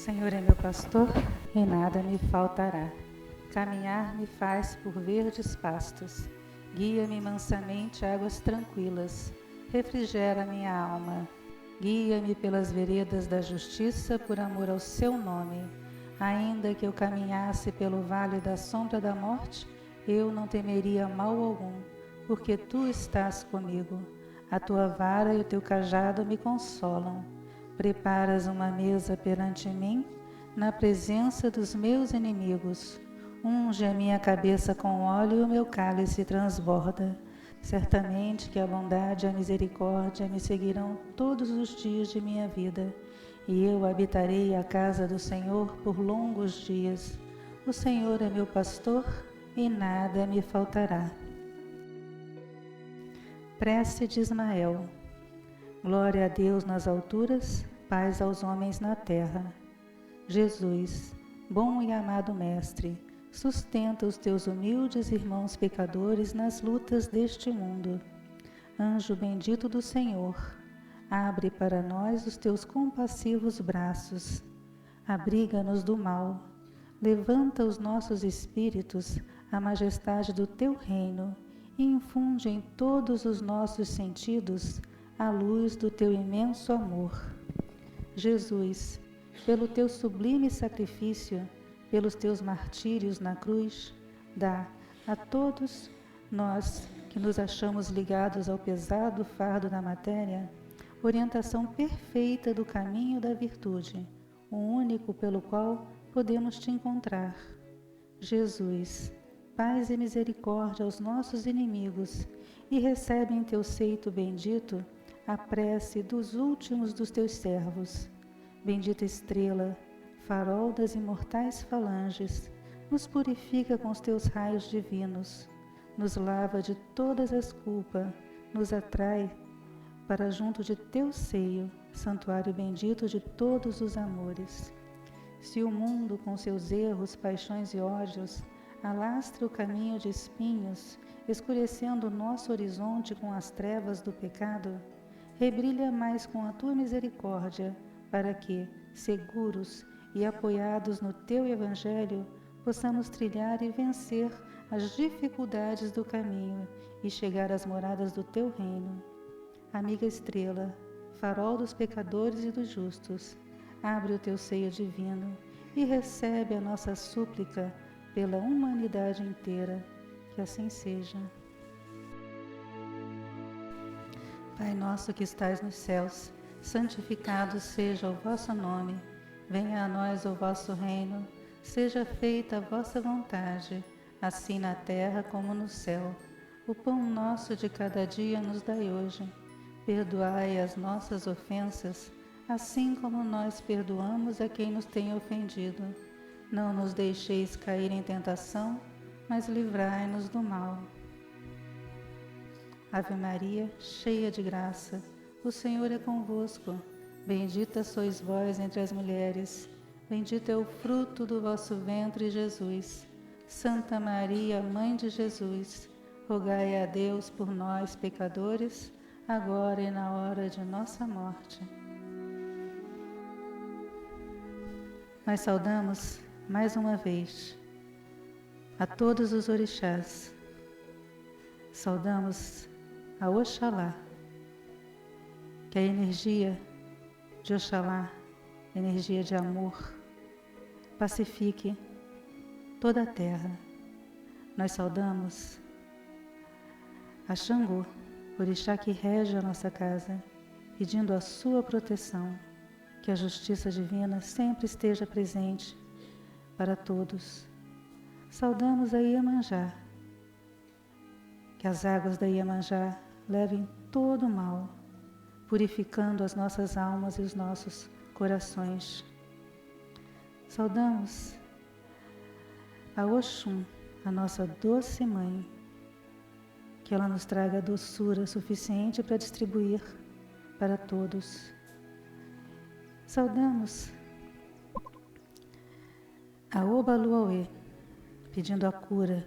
Senhor é meu pastor e nada me faltará. Caminhar me faz por verdes pastos. Guia-me mansamente a águas tranquilas. Refrigera minha alma. Guia-me pelas veredas da justiça por amor ao seu nome. Ainda que eu caminhasse pelo vale da sombra da morte, eu não temeria mal algum, porque tu estás comigo. A tua vara e o teu cajado me consolam. Preparas uma mesa perante mim, na presença dos meus inimigos. Unge a minha cabeça com óleo e o meu cálice transborda. Certamente que a bondade e a misericórdia me seguirão todos os dias de minha vida, e eu habitarei a casa do Senhor por longos dias. O Senhor é meu pastor e nada me faltará. Prece de Ismael. Glória a Deus nas alturas, paz aos homens na terra. Jesus, bom e amado Mestre, sustenta os teus humildes irmãos pecadores nas lutas deste mundo. Anjo bendito do Senhor, abre para nós os teus compassivos braços. Abriga-nos do mal, levanta os nossos espíritos à majestade do teu reino e infunde em todos os nossos sentidos a luz do teu imenso amor. Jesus, pelo teu sublime sacrifício, pelos teus martírios na cruz, dá a todos nós que nos achamos ligados ao pesado fardo da matéria, orientação perfeita do caminho da virtude, o único pelo qual podemos te encontrar. Jesus, paz e misericórdia aos nossos inimigos, e recebe em teu seito bendito a prece dos últimos dos teus servos. Bendita estrela, farol das imortais falanges, nos purifica com os teus raios divinos, nos lava de todas as culpas, nos atrai para junto de teu seio, santuário bendito de todos os amores. Se o mundo com seus erros, paixões e ódios alastra o caminho de espinhos, escurecendo o nosso horizonte com as trevas do pecado, rebrilha mais com a tua misericórdia, para que, seguros e apoiados no teu Evangelho, possamos trilhar e vencer as dificuldades do caminho e chegar às moradas do teu reino. Amiga estrela, farol dos pecadores e dos justos, abre o teu seio divino e recebe a nossa súplica pela humanidade inteira. Que assim seja. Pai nosso que estais nos céus, santificado seja o vosso nome. Venha a nós o vosso reino. Seja feita a vossa vontade, assim na terra como no céu. O pão nosso de cada dia nos dai hoje. Perdoai as nossas ofensas, assim como nós perdoamos a quem nos tem ofendido. Não nos deixeis cair em tentação, mas livrai-nos do mal. Ave Maria, cheia de graça, o Senhor é convosco. Bendita sois vós entre as mulheres, bendito é o fruto do vosso ventre, Jesus. Santa Maria, Mãe de Jesus, rogai a Deus por nós, pecadores, agora e na hora de nossa morte. Nós saudamos, mais uma vez, a todos os orixás. Saudamos a Oxalá, que a energia de Oxalá, energia de amor, pacifique toda a terra. Nós saudamos a Xangô, orixá que rege a nossa casa, pedindo a sua proteção, que a justiça divina sempre esteja presente para todos. Saudamos a Iemanjá, que as águas da Iemanjá levem todo o mal, purificando as nossas almas e os nossos corações. Saudamos a Oxum, a nossa doce mãe, que ela nos traga doçura suficiente para distribuir para todos. Saudamos a Obaluauê, pedindo a cura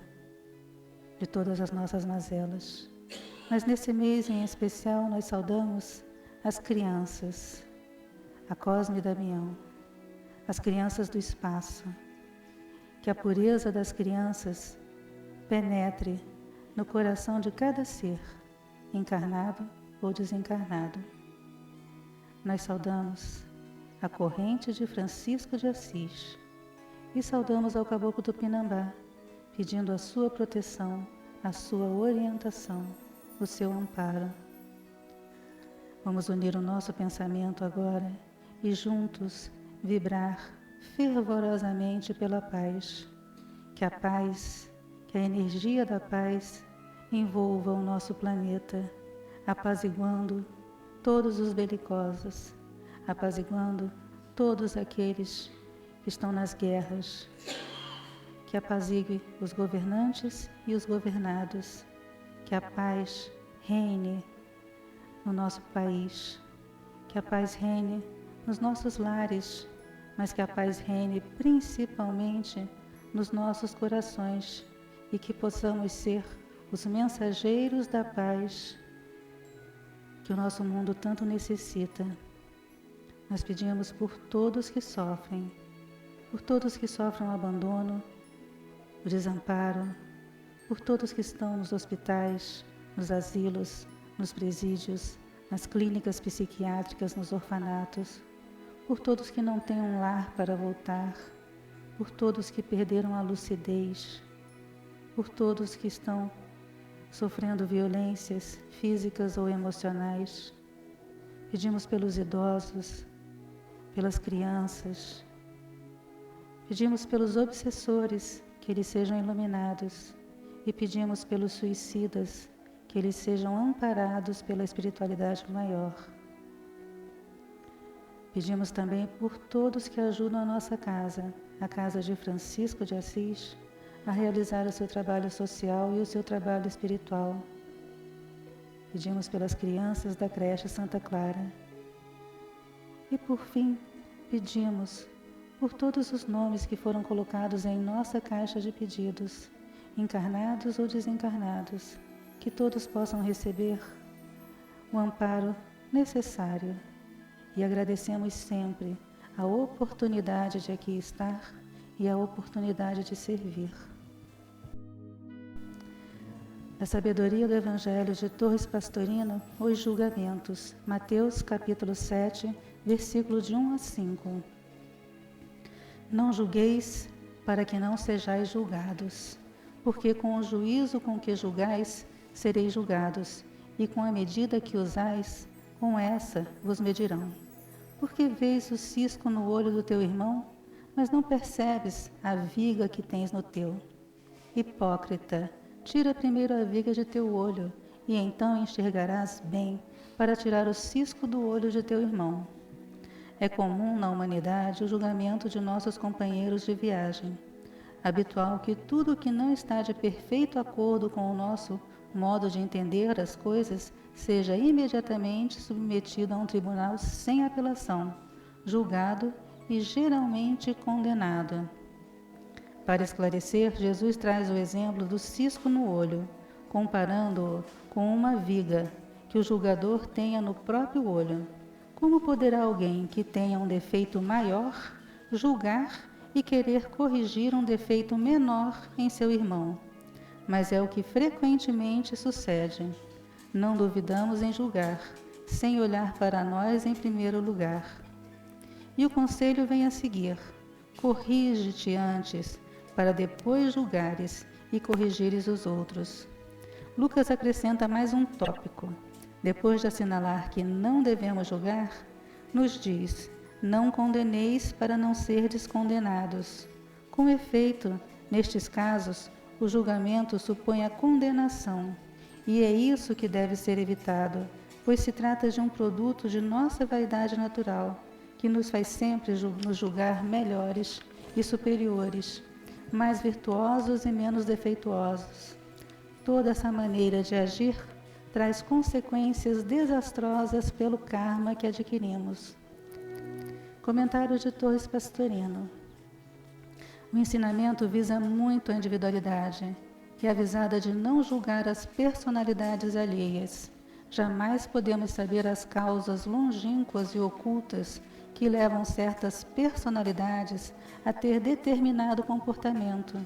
de todas as nossas mazelas. Mas nesse mês em especial nós saudamos as crianças, a Cosme e Damião, as crianças do espaço. Que a pureza das crianças penetre no coração de cada ser, encarnado ou desencarnado. Nós saudamos a corrente de Francisco de Assis e saudamos ao Caboclo Tupinambá, pedindo a sua proteção, a sua orientação, o seu amparo. Vamos unir o nosso pensamento agora e juntos vibrar fervorosamente pela paz. Que a paz, que a energia da paz envolva o nosso planeta, apaziguando todos os belicosos, apaziguando todos aqueles que estão nas guerras. Que apazigue os governantes e os governados. Que a paz reine no nosso país. Que a paz reine nos nossos lares, mas que a paz reine principalmente nos nossos corações e que possamos ser os mensageiros da paz que o nosso mundo tanto necessita. Nós pedimos por todos que sofrem, por todos que sofrem o abandono, o desamparo, por todos que estão nos hospitais, nos asilos, nos presídios, nas clínicas psiquiátricas, nos orfanatos, por todos que não têm um lar para voltar, por todos que perderam a lucidez, por todos que estão sofrendo violências físicas ou emocionais. Pedimos pelos idosos, pelas crianças, pedimos pelos obsessores, que eles sejam iluminados, e pedimos pelos suicidas, que eles sejam amparados pela espiritualidade maior. Pedimos também por todos que ajudam a nossa casa, a casa de Francisco de Assis, a realizar o seu trabalho social e o seu trabalho espiritual. Pedimos pelas crianças da creche Santa Clara. E por fim, pedimos por todos os nomes que foram colocados em nossa caixa de pedidos, encarnados ou desencarnados, que todos possam receber o amparo necessário. E agradecemos sempre a oportunidade de aqui estar e a oportunidade de servir. A sabedoria do Evangelho de Torres Pastorino, os julgamentos, Mateus capítulo 7, versículo de 1 a 5. Não julgueis para que não sejais julgados, porque com o juízo com que julgais, sereis julgados, e com a medida que usais, com essa vos medirão. Porque vês o cisco no olho do teu irmão, mas não percebes a viga que tens no teu? Hipócrita, tira primeiro a viga de teu olho, e então enxergarás bem para tirar o cisco do olho de teu irmão. É comum na humanidade o julgamento de nossos companheiros de viagem. Habitual que tudo que não está de perfeito acordo com o nosso modo de entender as coisas seja imediatamente submetido a um tribunal sem apelação, julgado e geralmente condenado. Para esclarecer, Jesus traz o exemplo do cisco no olho, comparando-o com uma viga que o julgador tenha no próprio olho. Como poderá alguém que tenha um defeito maior julgar e querer corrigir um defeito menor em seu irmão? Mas é o que frequentemente sucede. Não duvidamos em julgar, sem olhar para nós em primeiro lugar. E o conselho vem a seguir: corrige-te antes, para depois julgares e corrigires os outros. Lucas acrescenta mais um tópico. Depois de assinalar que não devemos julgar, nos diz: não condeneis para não serdes condenados. Com efeito, nestes casos, o julgamento supõe a condenação, e é isso que deve ser evitado, pois se trata de um produto de nossa vaidade natural, que nos faz sempre nos julgar melhores e superiores, mais virtuosos e menos defeituosos. Toda essa maneira de agir traz consequências desastrosas pelo karma que adquirimos. Comentário de Torres Pastorino. O ensinamento visa muito a individualidade, que é avisada de não julgar as personalidades alheias. Jamais podemos saber as causas longínquas e ocultas que levam certas personalidades a ter determinado comportamento.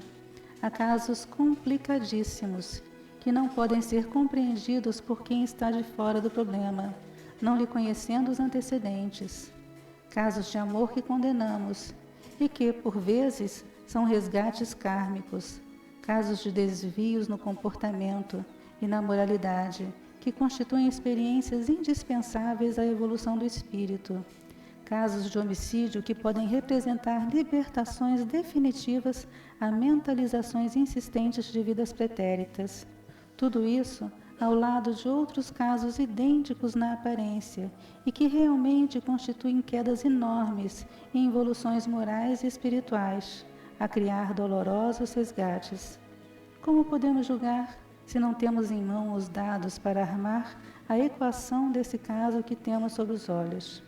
Há casos complicadíssimos que não podem ser compreendidos por quem está de fora do problema, não lhe conhecendo os antecedentes. Casos de amor que condenamos e que, por vezes, são resgates kármicos. Casos de desvios no comportamento e na moralidade, que constituem experiências indispensáveis à evolução do espírito. Casos de homicídio que podem representar libertações definitivas a mentalizações insistentes de vidas pretéritas. Tudo isso ao lado de outros casos idênticos na aparência e que realmente constituem quedas enormes em evoluções morais e espirituais, a criar dolorosos resgates. Como podemos julgar se não temos em mão os dados para armar a equação desse caso que temos sob os olhos?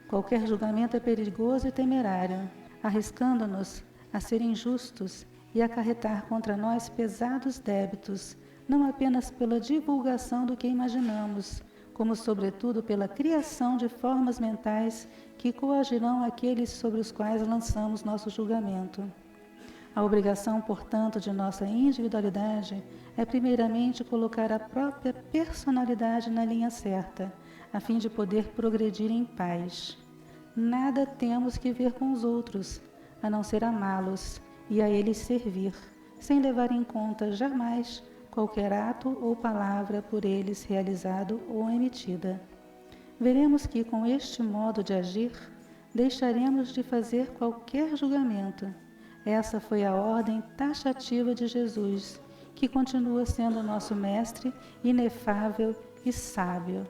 Qualquer julgamento é perigoso e temerário, arriscando-nos a ser injustos e acarretar contra nós pesados débitos, não apenas pela divulgação do que imaginamos, como sobretudo pela criação de formas mentais que coagirão aqueles sobre os quais lançamos nosso julgamento. A obrigação, portanto, de nossa individualidade é primeiramente colocar a própria personalidade na linha certa, a fim de poder progredir em paz. Nada temos que ver com os outros, a não ser amá-los e a eles servir, sem levar em conta jamais qualquer ato ou palavra por eles realizado ou emitida. Veremos que, com este modo de agir, deixaremos de fazer qualquer julgamento. Essa foi a ordem taxativa de Jesus, que continua sendo nosso mestre inefável e sábio.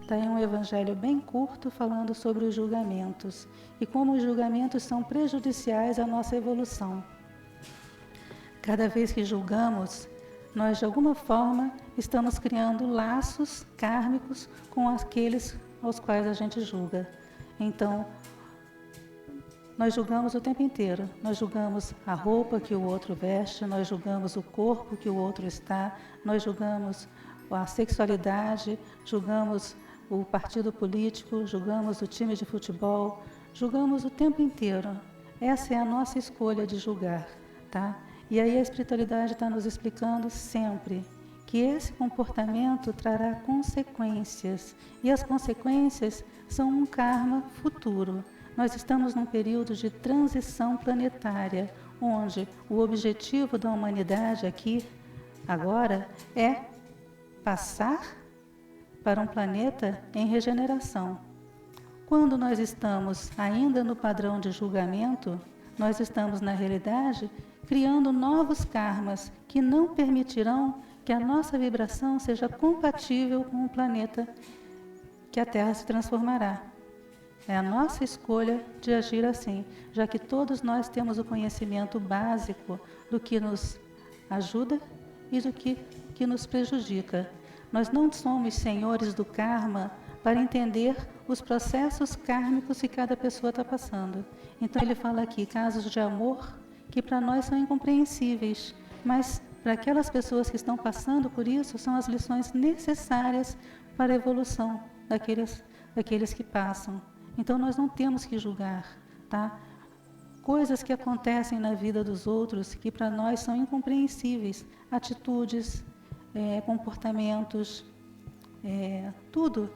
Está aí um evangelho bem curto falando sobre os julgamentos e como os julgamentos são prejudiciais à nossa evolução. Cada vez que julgamos, nós de alguma forma estamos criando laços kármicos com aqueles aos quais a gente julga. Então, nós julgamos o tempo inteiro. Nós julgamos a roupa que o outro veste, nós julgamos o corpo que o outro está, nós julgamos a sexualidade, julgamos o partido político, julgamos o time de futebol, julgamos o tempo inteiro. Essa é a nossa escolha de julgar, tá? E aí a espiritualidade está nos explicando sempre que esse comportamento trará consequências, e as consequências são um karma futuro. Nós estamos num período de transição planetária, onde o objetivo da humanidade aqui, agora, é passar para um planeta em regeneração. Quando nós estamos ainda no padrão de julgamento, nós estamos, na realidade, criando novos karmas que não permitirão que a nossa vibração seja compatível com o planeta que a Terra se transformará. É a nossa escolha de agir assim, já que todos nós temos o conhecimento básico do que nos ajuda e do que nos prejudica. Nós não somos senhores do karma para entender os processos kármicos que cada pessoa está passando. Então ele fala aqui casos de amor que para nós são incompreensíveis, mas para aquelas pessoas que estão passando por isso, são as lições necessárias para a evolução daqueles que passam. Então nós não temos que julgar, tá? Coisas que acontecem na vida dos outros que para nós são incompreensíveis, atitudes, comportamentos, tudo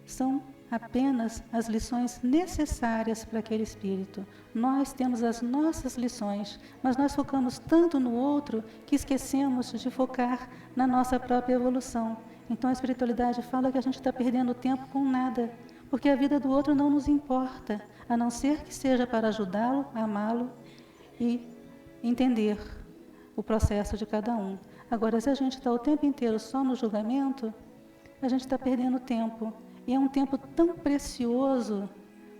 são apenas as lições necessárias para aquele espírito. Nós temos as nossas lições, mas nós focamos tanto no outro que esquecemos de focar na nossa própria evolução. Então a espiritualidade fala que a gente está perdendo tempo com nada, porque a vida do outro não nos importa, a não ser que seja para ajudá-lo, amá-lo e entender o processo de cada um. Agora, se a gente está o tempo inteiro só no julgamento, a gente está perdendo tempo. E é um tempo tão precioso,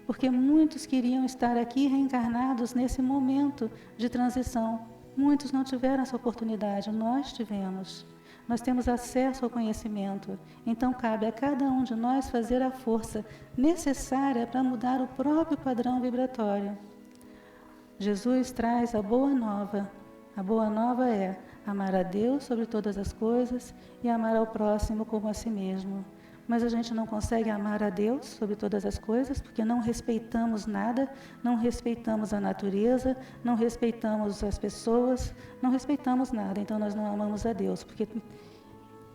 porque muitos queriam estar aqui reencarnados nesse momento de transição. Muitos não tiveram essa oportunidade, nós tivemos. Nós temos acesso ao conhecimento, então cabe a cada um de nós fazer a força necessária para mudar o próprio padrão vibratório. Jesus traz a boa nova. A boa nova é amar a Deus sobre todas as coisas e amar ao próximo como a si mesmo. mas a gente não consegue amar a Deus sobre todas as coisas, porque não respeitamos nada, não respeitamos a natureza, não respeitamos as pessoas, não respeitamos nada, então nós não amamos a Deus, porque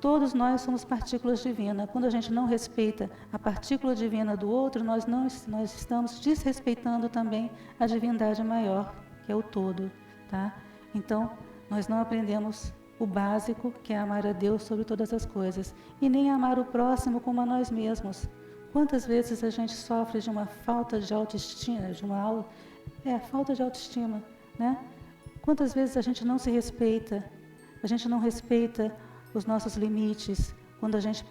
todos nós somos partículas divinas. Quando a gente não respeita a partícula divina do outro, nós estamos desrespeitando também a divindade maior, que é o todo, tá? Então, nós não aprendemos o básico, que é amar a Deus sobre todas as coisas, e nem amar o próximo como a nós mesmos. Quantas vezes a gente sofre de uma falta de autoestima, falta de autoestima, né? Quantas vezes a gente não se respeita, a gente não respeita os nossos limites, quando a gente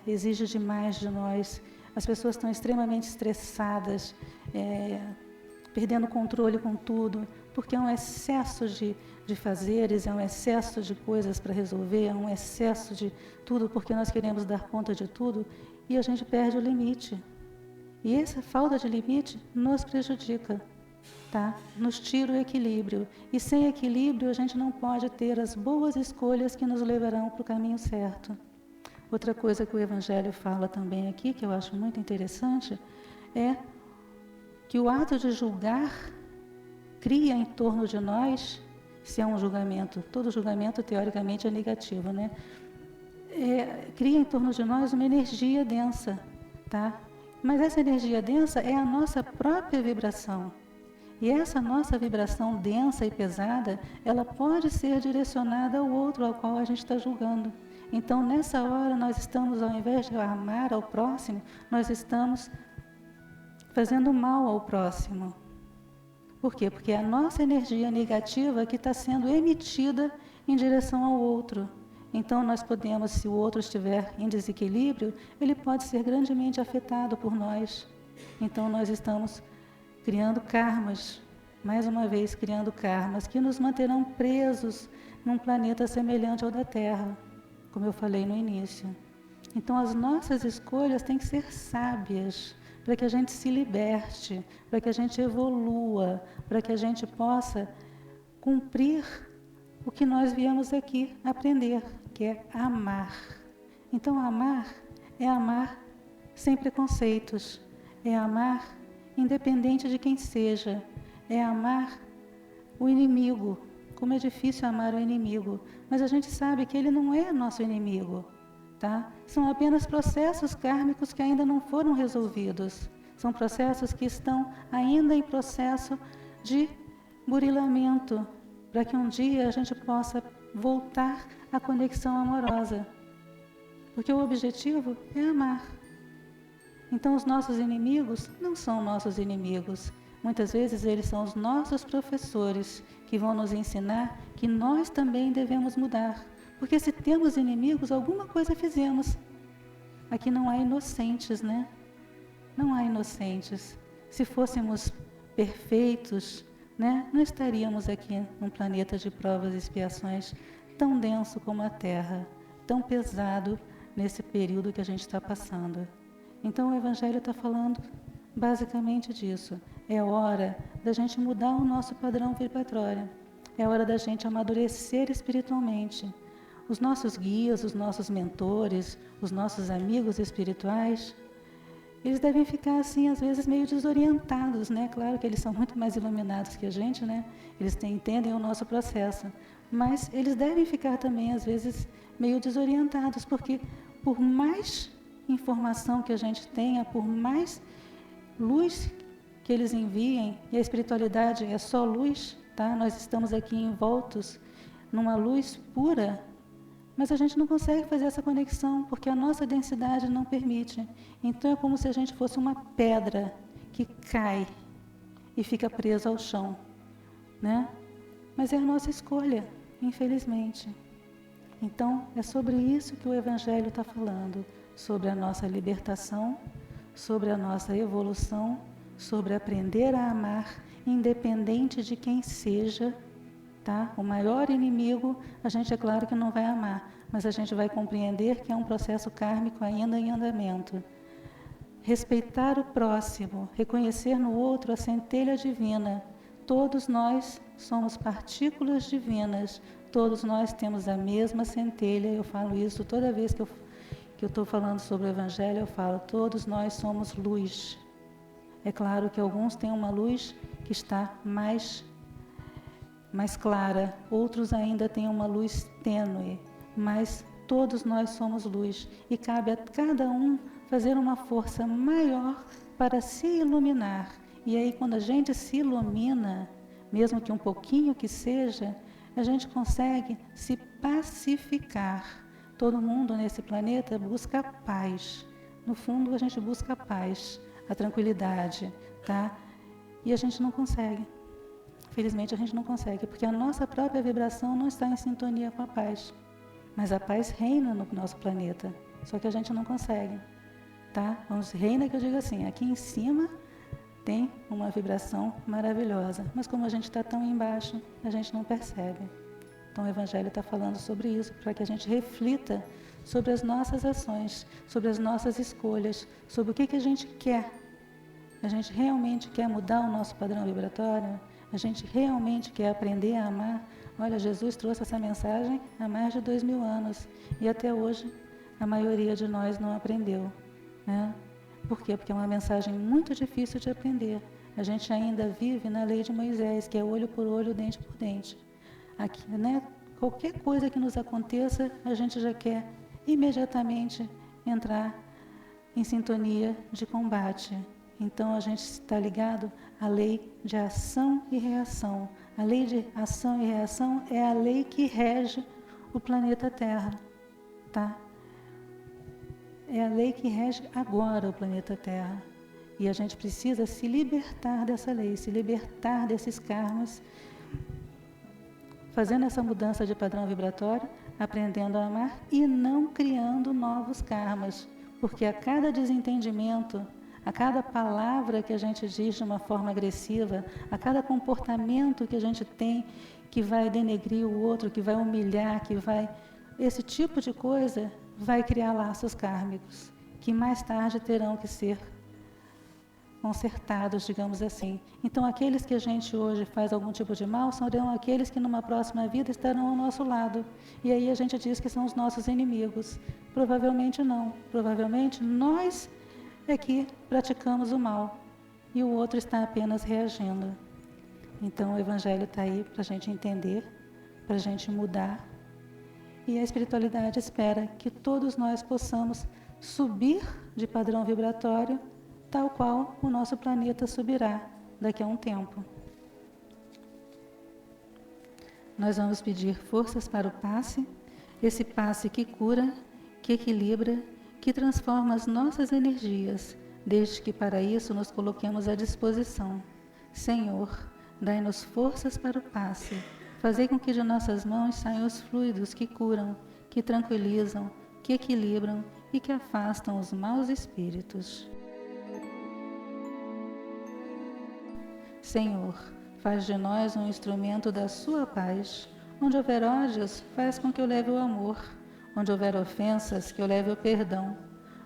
exige demais de nós, as pessoas estão extremamente estressadas, perdendo controle com tudo, porque é um excesso de fazeres, é um excesso de coisas para resolver, é um excesso de tudo, porque nós queremos dar conta de tudo, e a gente perde o limite. E essa falta de limite nos prejudica, tá? Nos tira o equilíbrio. E sem equilíbrio a gente não pode ter as boas escolhas que nos levarão para o caminho certo. Outra coisa que o Evangelho fala também aqui, que eu acho muito interessante, é que o ato de julgar cria em torno de nós, se é um julgamento, todo julgamento teoricamente é negativo, né? Cria em torno de nós uma energia densa, tá? Mas essa energia densa é a nossa própria vibração. E essa nossa vibração densa e pesada, ela pode ser direcionada ao outro ao qual a gente está julgando. Então, nessa hora, nós estamos, ao invés de amar ao próximo, nós estamos fazendo mal ao próximo. Por quê? Porque é a nossa energia negativa que está sendo emitida em direção ao outro. Então, nós podemos, se o outro estiver em desequilíbrio, ele pode ser grandemente afetado por nós. Então, nós estamos criando karmas, mais uma vez criando karmas, que nos manterão presos num planeta semelhante ao da Terra, como eu falei no início. Então, as nossas escolhas têm que ser sábias, para que a gente se liberte, para que a gente evolua, para que a gente possa cumprir o que nós viemos aqui aprender, que é amar. Então, amar é amar sem preconceitos, é amar independente de quem seja, é amar o inimigo. Como é difícil amar o inimigo, mas a gente sabe que ele não é nosso inimigo, tá? São apenas processos kármicos que ainda não foram resolvidos. São processos que estão ainda em processo de burilamento, para que um dia a gente possa voltar à conexão amorosa. Porque o objetivo é amar. Então, os nossos inimigos não são nossos inimigos. Muitas vezes, eles são os nossos professores que vão nos ensinar que nós também devemos mudar. Porque se temos inimigos, alguma coisa fizemos. Aqui não há inocentes, né? Não há inocentes. Se fôssemos perfeitos, né, não estaríamos aqui num planeta de provas e expiações tão denso como a Terra, tão pesado nesse período que a gente está passando. Então, o Evangelho está falando basicamente disso. É hora da gente mudar o nosso padrão vibratório. É hora da gente amadurecer espiritualmente. Os nossos guias, os nossos mentores, os nossos amigos espirituais, eles devem ficar assim, às vezes, meio desorientados, né? Claro que eles são muito mais iluminados que a gente, né? Eles entendem o nosso processo. Mas eles devem ficar também, às vezes, meio desorientados, porque por mais informação que a gente tenha, por mais luz que eles enviem, e a espiritualidade é só luz, tá? Nós estamos aqui envoltos numa luz pura, mas a gente não consegue fazer essa conexão, porque a nossa densidade não permite. Então é como se a gente fosse uma pedra que cai e fica presa ao chão, né? Mas é a nossa escolha, infelizmente. Então é sobre isso que o Evangelho está falando, sobre a nossa libertação, sobre a nossa evolução, sobre aprender a amar, independente de quem seja, tá? O maior inimigo, a gente é claro que não vai amar, mas a gente vai compreender que é um processo kármico ainda em andamento. Respeitar o próximo, reconhecer no outro a centelha divina. Todos nós somos partículas divinas, todos nós temos a mesma centelha, eu falo isso toda vez que eu estou falando sobre o Evangelho, eu falo, todos nós somos luz. É claro que alguns têm uma luz que está mais clara, outros ainda têm uma luz tênue, mas todos nós somos luz e cabe a cada um fazer uma força maior para se iluminar. E aí, quando a gente se ilumina, mesmo que um pouquinho que seja, a gente consegue se pacificar. Todo mundo nesse planeta busca paz. No fundo, a gente busca a paz, a tranquilidade, tá? E a gente não consegue. Felizmente, a gente não consegue, porque a nossa própria vibração não está em sintonia com a paz. Mas a paz reina no nosso planeta, só que a gente não consegue, tá? Reina que eu digo assim, aqui em cima tem uma vibração maravilhosa, mas como a gente está tão embaixo, a gente não percebe. Então o Evangelho está falando sobre isso, para que a gente reflita sobre as nossas ações, sobre as nossas escolhas, sobre o que a gente quer. A gente realmente quer mudar o nosso padrão vibratório? A gente realmente quer aprender a amar? Olha, Jesus trouxe essa mensagem há mais de 2000 anos e até hoje a maioria de nós não aprendeu, né? Por quê? Porque é uma mensagem muito difícil de aprender. A gente ainda vive na lei de Moisés, que é olho por olho, dente por dente. Aqui, né? Qualquer coisa que nos aconteça, a gente já quer imediatamente entrar em sintonia de combate. Então a gente está ligado à lei de ação e reação. A lei de ação e reação é a lei que rege o planeta Terra, tá? É a lei que rege agora o planeta Terra. E a gente precisa se libertar dessa lei, se libertar desses karmas, fazendo essa mudança de padrão vibratório, aprendendo a amar e não criando novos karmas. Porque a cada desentendimento, a cada palavra que a gente diz de uma forma agressiva, a cada comportamento que a gente tem que vai denegrir o outro, que vai humilhar, que vai... Esse tipo de coisa vai criar laços kármicos, que mais tarde terão que ser consertados, digamos assim. Então, aqueles que a gente hoje faz algum tipo de mal, serão aqueles que numa próxima vida estarão ao nosso lado. E aí a gente diz que são os nossos inimigos. Provavelmente não. Provavelmente nós é que praticamos o mal e o outro está apenas reagindo. Então o Evangelho está aí para a gente entender, para a gente mudar, e a espiritualidade espera que todos nós possamos subir de padrão vibratório, tal qual o nosso planeta subirá daqui a um tempo. Nós vamos pedir forças para o passe, esse passe que cura, que equilibra, que transforma as nossas energias, desde que para isso nos coloquemos à disposição. Senhor, dai-nos forças para o passe, fazei com que de nossas mãos saiam os fluidos que curam, que tranquilizam, que equilibram e que afastam os maus espíritos. Senhor, faz de nós um instrumento da sua paz. Onde houver ódios, faz com que eu leve o amor. Onde houver ofensas, que eu leve o perdão.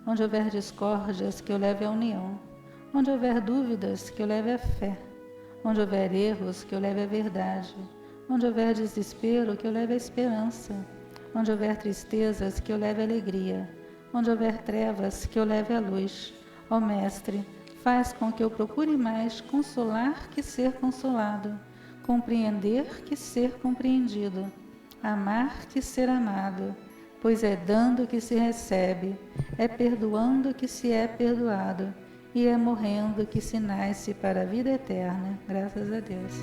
Onde houver discórdias, que eu leve a união. Onde houver dúvidas, que eu leve a fé. Onde houver erros, que eu leve a verdade. Onde houver desespero, que eu leve a esperança. Onde houver tristezas, que eu leve a alegria. Onde houver trevas, que eu leve a luz. Ó Mestre, faz com que eu procure mais consolar que ser consolado, compreender que ser compreendido, amar que ser amado, pois é dando que se recebe, é perdoando que se é perdoado, e é morrendo que se nasce para a vida eterna. Graças a Deus.